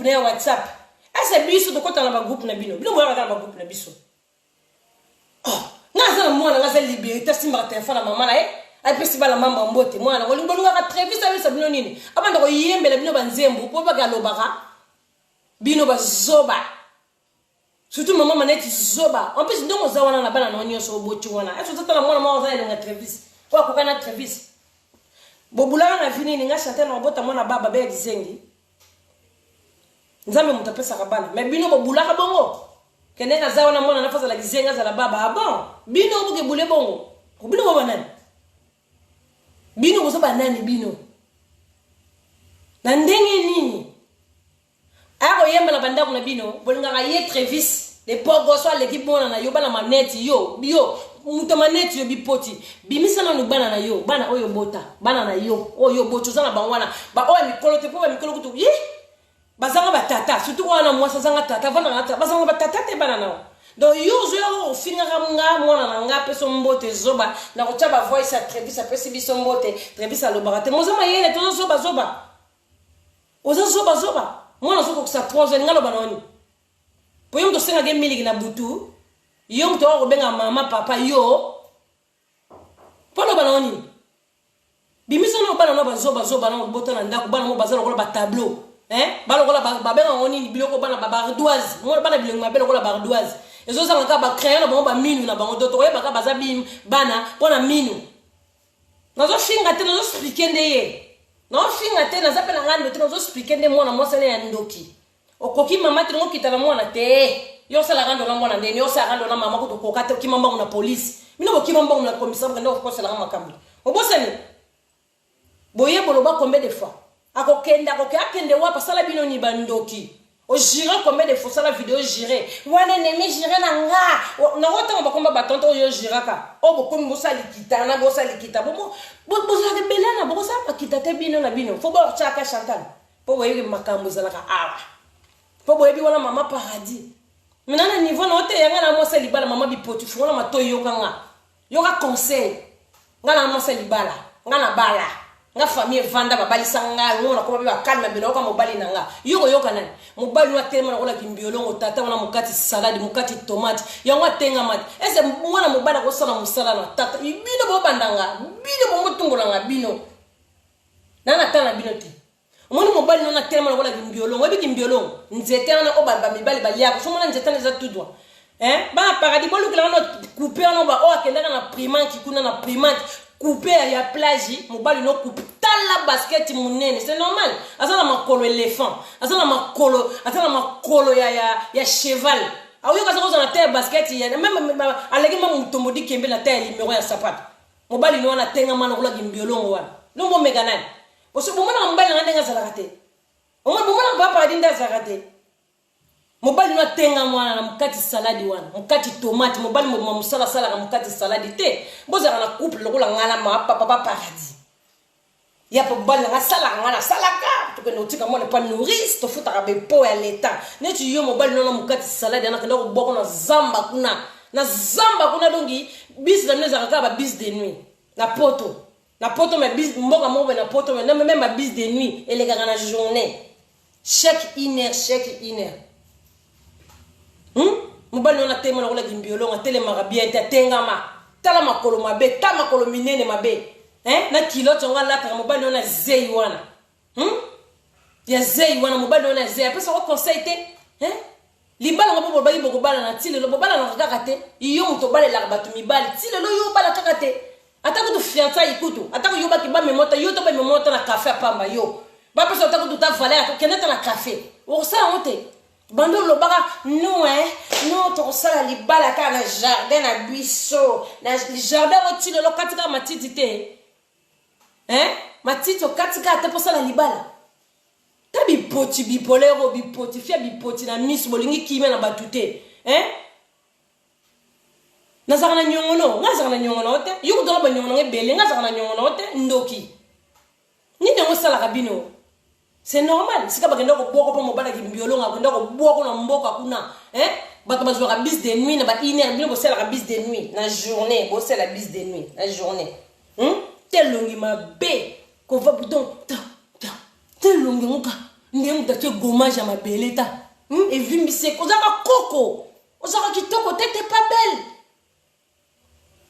na WhatsApp asa biso to kota na ba groupe na bino bino boya ba groupe na biso oh ngaza mwana ngaza liberté simba téléphone mama na ay pesi bala mamba mbote mwana ngolingo nga trevis avec bino nini abanda ko yembela bino banzembu po baga lobaka bino bazoba surtout maman maneti zoba en plus ndongo za wana na bana na nyonso oboti wana eso tata na mwana mwa za ile nga trevis kwa kokana trevis bobulanga na vini nga chanter na bota mwana baba be dizengi nzambe mutapesa kabana mais bino bobulaka bongo kene na za wana mwana nafasa la dizenga za la baba ah bon bino obuke bule bongo bino baba nani bino bozoba nani bino na ndenge nini ako yemba na bandako na bino bolinga ye trevis les pogos soit l'équipe bona na yo bana maneti yo muta maneti yo bipoti bimisa na bana na yo bana oyo bota bana na yo oyo boto zana bangwana ba oyo mikolo te po ba mikolo kutu yi bazanga batata surtout wana mwasa zanga tata vana ngata bazanga batata te bana na donc yo zo finga nga mwana na nga peso mbote zoba na kocha ba voice a trevis a pesi biso mbote trevis a lobarate mozama yene to zoba zoba mwana soko kusa 3 ans ngalo banoni po yo mtosenga game miliki na butu yo mto ko benga mama papa yo pono banoni bimiso no bana no bazoba no bota na ndako bana mo bazalo ko ba tableau balo ko ba benga ngoni biloko bana ba bardoise mo bana bilengo mabelo ko la bardoise ezo sanga ka ba créer na ba minu na ba ndoto ko ba baza bim bana pona minu nazo finga te nazo expliquer ndeye non finga te na zapela ngando te nazo expliquer nde mwana mosele ya ndoki okoki mama te ngo kitala mwana te yo sala ngando na mwana ndeni yo sala ngando na mama ko to kokata kimamba na police mino bo kimamba na commissaire ngando ko sala makambo obosani boye boloba combien de fois akokenda akende wa pasala bino ni bandoki o jira combien de fois sala vidéo jire wana nemi jire na nga na wota ba komba batonto yo jiraka o bo kombo sali kitana bo sali kitabo bo za belana bo sa pakita te bino na bino fo bo chaka chantal po boye makambo zalaka awa po boye bi wana mama paradis minana niveau na ote yanga na mosa libala mama bipoti fo na matoyi yoka conseil ngana mosa libala ngana bala nga famille vanda babali sanga ngona ko ba kalma bino ko mobali nanga yoka nani mobali wa tema na kola kimbiolongo tata wana mukati salade mukati tomate yango tenga mati ese mwana mobali ko sala musala na tata bino bo bandanga bino bo mutungola nga bino nana tana bino te mwana mobali nona tema na kola kimbiolongo ebi kimbiolongo nzete na obamba mibali bali yako so mwana nzete na za tudwa ba paradis bolu kila no couper no ba o akendaka na primante kuna na primante couper ya plage mobali no coupe tala basket munene c'est normal azana makolo éléphant azana makolo ya cheval ayo kaza ko na terre basket ya même alegi mamu mutombodi kembe na terre numéro ya sapato mobali no na tenga mana kula gimbiolongo wana no mo mega nani boso bomana mobali na ndenga zalakate bomana ba paradis nda zalakate mobali no tenga mwana na mukati saladi wana mukati tomate mobali mo musala sala na mukati saladi te bozaka na couple lokola ngala ma papa paradis ya mobali na sala ngala salaka to ke notika mwana pa nourrice to futa be po ya leta neti yo mobali no na mukati saladi na kenda ko boko na zamba kuna dongi bis na mneza ka ba bis de nuit na poto mais bis mboka mo na poto mais même ba bis de nuit ele ka na journée chaque une heure mobali ona tema na kola gimbiolo nga tele marabia te tengama tala makolo mabe tala makolo minene mabe na kilo tonga lata mobali ona zei wana ya zei wana mobali ona zei pesa ko conseil te libala ngabo bobali bokobala na tile lo bobala na kaka te iyo muto bale la batu mibali tile lo yo bala kaka te atako to fiança ikutu atako yo ba ki ba memota yo to ba memota na café pamba yo ba pesa atako to ta valeur keneta na café o sa honte bando lobaka no to sala libala ka na jardin na biso na jardin otile lo katika matiti te matiti o katika te posala libala ta bipoti bipolero bipoti fia bipoti na miss bolingi kime na batute nazaka na nyongono te yuko dola ba nyongono ebele ngazaka na nyongono te ndoki ni ndengo sala kabino. C'est normal. Si vous avez un bois comme un biolong, vous avez un bois comme un bois kuna. Bato bazwa bis de nuit, na ba ine, bien bosser la bis de nuit, na journée, bosser la bis de nuit, la journée. Tel longi ma bé, qu'on va bouton, tel longi muka, ndenge mutu gommage ya mabele ta evimbiseka ozaka koko ozaka kitoko tete pas belle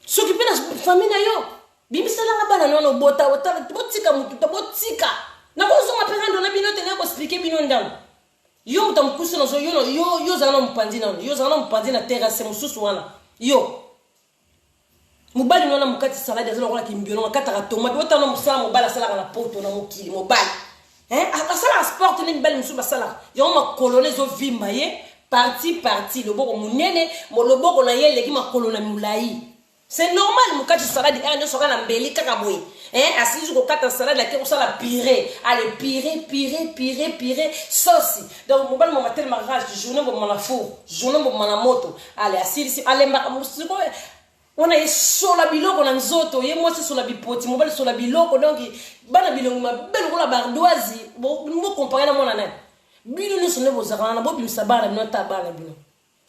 s'occuper na famille na yo bimisalanga bana nono bota botika mutu botika na kozonga pekando na bino tena ko expliquer bino ndano yo mutu mkusi na so yo zana mpandi na yo zana mpandi na terrasse mususu wana yo mobali nona mukati salade azalo kola kimbiolo makata tomate bota no musala mobali sala na poto na mokili mobali asala sport ni belle musu basala yo ma colonne zo vimba ye parti loboko munene mo loboko na ye leki makolo na mulai c'est normal mukati salade ane soka na mbeli kaka boye asisi ko kata salade ke osala pire allez pire sauce donc mobali mo matel marage journée mo na four journée mo na moto allez asisi allez musiko on a sola biloko na nzoto ye moi c'est sola bipoti mobali sola biloko donc bana bilongo mabelo ko la bardoise mo comparer na mona na bino ni sonne bozakana na bobi misabana bino tabana bino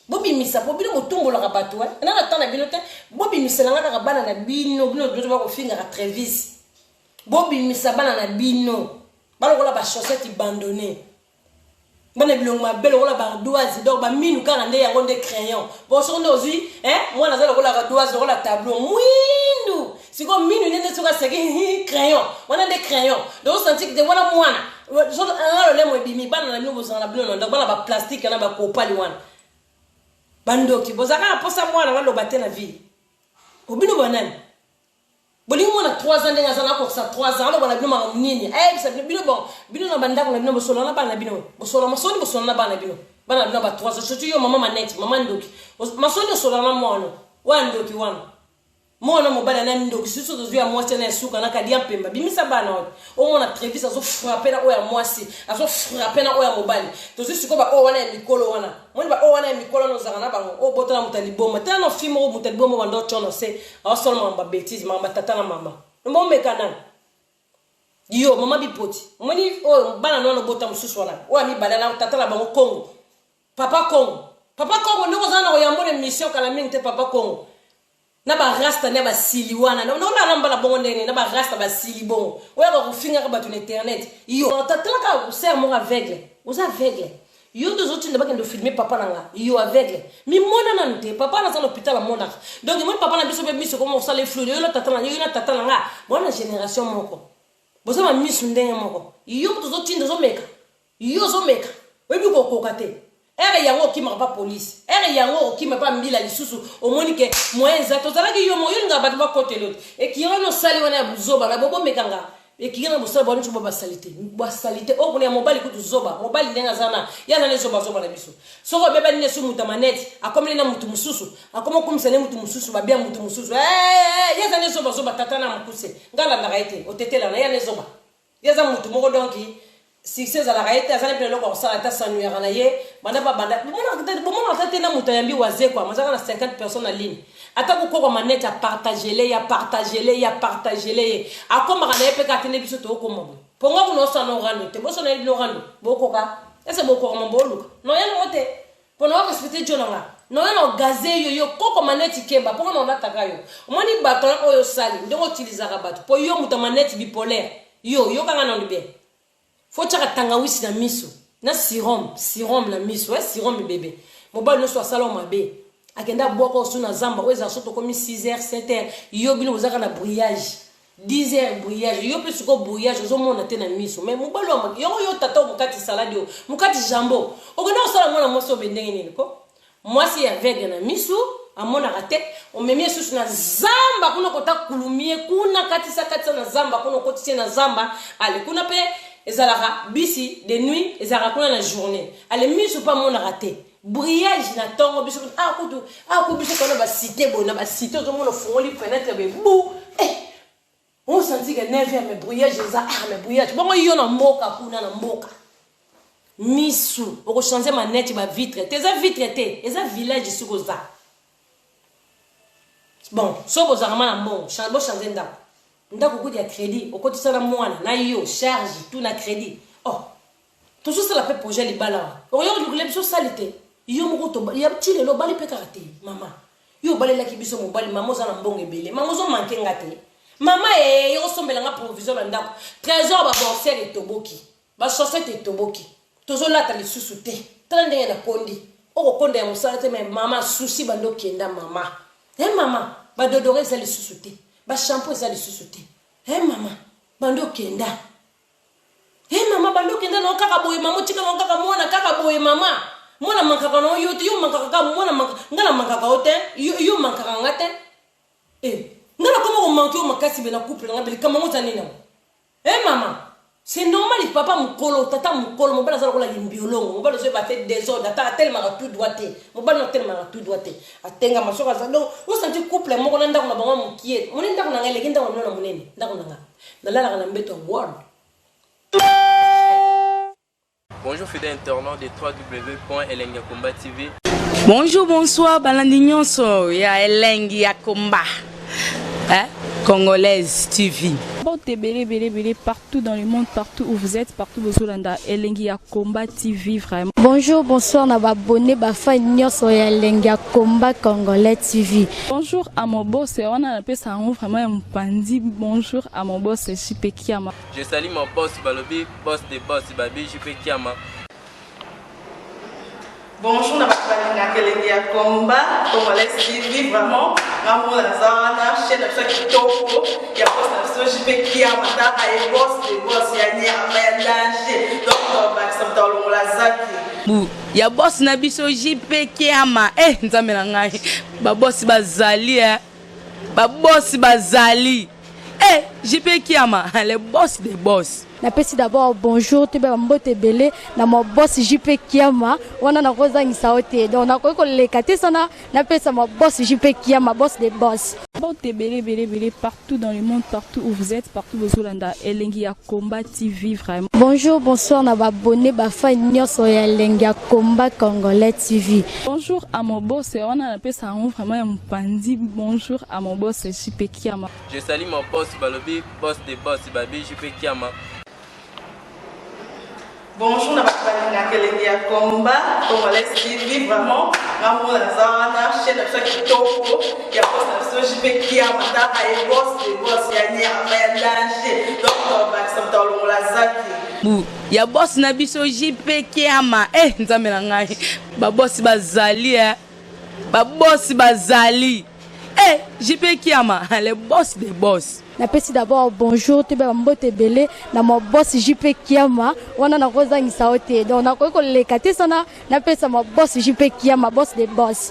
bobi misabo bino motumbola ka bato na na tana bino te bobi miselanga ka bana na bino doto ba ko finga ka trevis bobi misabana na bino balo ko la ba chaussette abandonnée bana bilongo mabelo ko la bardoise donc ba minu kana nde yango nde crayon bon so ndo zi moi nazala ko la bardoise ko la tableau mwindu siko minu nende soka seki crayon wana nde crayon donc senti que de wana mwana so ngalo le mo bimi bana na bino bozana bino ndo bana ba plastique na ba kopali wana bandoki bozaka posa mwana ngalo bate na vie obino banani bolingo mona 3 ans ndenga zana ko sa 3 ans alo bana bino ma nini bisa bino bon bino na bandako na bino bosola na bana bino bosola masoni bosola na bana bino ba 3 ans surtout yo mama maneti mama ndoki masoni sola na mwana wa ndoki wana mona mobala na ndoki susu to zuya mwasi na suka na kadia pemba bimisa bana wa o mona trevis azo frapper na oya mwasi azo frapper na oya mobali to zusi ko ba o wana ya mikolo wana moni ba o wana ya mikolo no zaka na bango o botana mutali bomba tena no film o mutali bomba bando chono se awo solo mamba bêtise mamba tata na mama mbo mekana yo mama bipoti moni o bana no bota mususu wana o ami badala tata na bango Congo papa Congo ndoko zana ko yambone mission kala minte papa Congo na ba rasta na ba siliwana na na mbala bongo ndene na ba rasta ba silibon oya ba kufinga ka batu na internet yo tatala ka ser mo aveugle aux aveugles yo deux autres ne ba kendo filmer papa nanga yo aveugle mi mona nante papa na dans l'hôpital mona donc mon papa na biso be miso comme ça les flou yo na tatala yo na tatala nga bona génération moko boza ma miso ndenge moko yo deux autres ndo meka yo zo meka webi ko kokate ere yango ki marba police ere yango ki mapa mbila lisusu omoni ke moyenza to zalaki yo moyo nga batu ba côté l'autre et qui ono sali wana buzoba la bobo mekanga et qui na busaba boni chuba salite o kuna mobali kutu zoba mobali ndenga zana yana ne zoba na biso soko beba ni nesu muta maneti akomle na mutu mususu akoma kumsane mutu mususu ba bia mutu mususu yaza ne zoba tata na mukuse ngala na raite otetela na yana zoba yaza mutu moko donki si c'est à la réalité ça ne peut pas ça la tasse nuire na ye banda ba banda bon tata na muta yambi waze kwa mazaka na 50 personnes en ligne atako ko manette à partager les akoma kana epe ka tene biso to ko mabo ponga kuno sa no rando te boso na no rando boko ka ese boko ko mabo luka no yana mote pono wa respecter jonanga no yana gaze yo koko manette kemba ponga no nataka yo omoni baton oyo sali ndongo utiliser bato po yo muta manette bipolaire yo kanga no bien faut tchaka tangawisi na miso na sirom la miso sirom bébé mobile no so salon mabe akenda boko su na zamba weza soto komi 6h 7h yo bino bozaka na brouillage 10h brouillage yo pe suko brouillage zo mona te na miso mais mobile yo tata mukati salade yo mukati jambo okona osala mona moso bendenge nini ko mwasi ya vege na miso amona rate o memie susu na zamba kuna kota kulumie kuna katisa na zamba kuna kotise na zamba ale kuna pe ezalaka bisi de nuit ezalaka kuna na journée ale miso pa mona rate brillage na tongo biso ko biso kana ba cité bona ba cité to mona fongoli fenêtre be bou on sentit que 9h mais brillage mais brillage bon yo na mboka kuna na mboka misu oko changer manette ba vitre eza vitre te eza village sukoza bon so bozarama na mbongo bo changer ndako kudi ya crédit okotisa na mwana na yo charge tout na crédit toujours ça la fait projet libala oyo lukule biso salite yo moko to ya tile lo bali pe karate mama yo bali la kibiso mo bali mama za na mbongo ebele mama zo manke ngate mama yo sombela nga provision na ndako trésor ba boursier et toboki ba société toboki tozolata lisusu te tala ndenge na kondi okokonda ya mosala te mais mama susi bando kenda mama mama badodore eza lisusu te bashampo eza lisusu te mama bando kenda mama bando kenda na kaka boye mama tika na kaka mwana kaka boye mama mwana mankaka na yo te yo mankaka ka mwana ngala mankaka ote yo mankaka ngate ngala komo ko manki o makasi be na couple ngabeli kama ngota nina mama c'est normal papa mukolo tata mukolo mobala zala ko la limbiolongo mobala zo ba fait désordre tata tellement tout doité mobala tellement tout doité atenga masoka za donc o senti couple moko na ndako na bango mukie moni ndako na ngale kinda na munene ndako na nga na lala kana mbeto world. Bonjour fidèles internautes de www.elengiakomba TV. Bonjour, bonsoir, balandi nyonso ya Elengi ya Komba. Congolaise TV. Belé, partout dans le monde, partout où vous êtes, partout où vous êtes, Elengi ya Komba TV, vraiment. Bonjour, bonsoir, na abonné bafa nyonso ya Elengi ya Komba Congolais TV. Bonjour à mon boss, on a appelé ça vraiment un pandi. Bonjour à mon boss, JP Kiama. Je salue mon boss Balobi, boss des boss Babi, JP Kiama. Bonjour, na Elengi ya Komba Congolais TV, vraiment. Maman Lazana, chaîne de chaque topo, il y a boss de JP Kiama, et boss des boss, il y a un danger. Donc, on va s'entendre dans la zaki. Ya boss na biso JP Kiama nzambe na ngai ba boss bazali ba boss bazali JP Kiama le boss des boss. Napesi d'abord bonjour te ba mbote belé na mo boss JP Kiama wana na kozangisa ote donc na ko lekate sana napesa mo boss JP Kiama boss des boss. Belé, partout dans le monde, partout où vous êtes, partout où vous êtes, Elengi ya Komba TV, vraiment. Bonjour, bonsoir, na abonné bafa nyonso ya Elengi ya Komba Congolais TV. Bonjour à mon boss, on a appelé ça vraiment un pandi. Bonjour à mon boss, JP Kiama. Je salue mon boss Balobi, boss des boss Babi, JP Kiama. Bonjour, na Elengi ya Komba Congolais TV, vraiment. Maman Lazana, chaîne de chaque topo, il y a boss de JP Kiama, et boss des boss, il y a un danger. Donc, on va s'entendre dans la zaki. Ya boss na biso JP Kiama nzambe na ngai ba boss bazali ba boss bazali JP Kiama le boss des boss. Napesi d'abord bonjour te ba mbote belé na mo boss JP Kiama wana na kozangisa ote donc na ko lekate sana napesa mo boss JP Kiama boss des boss.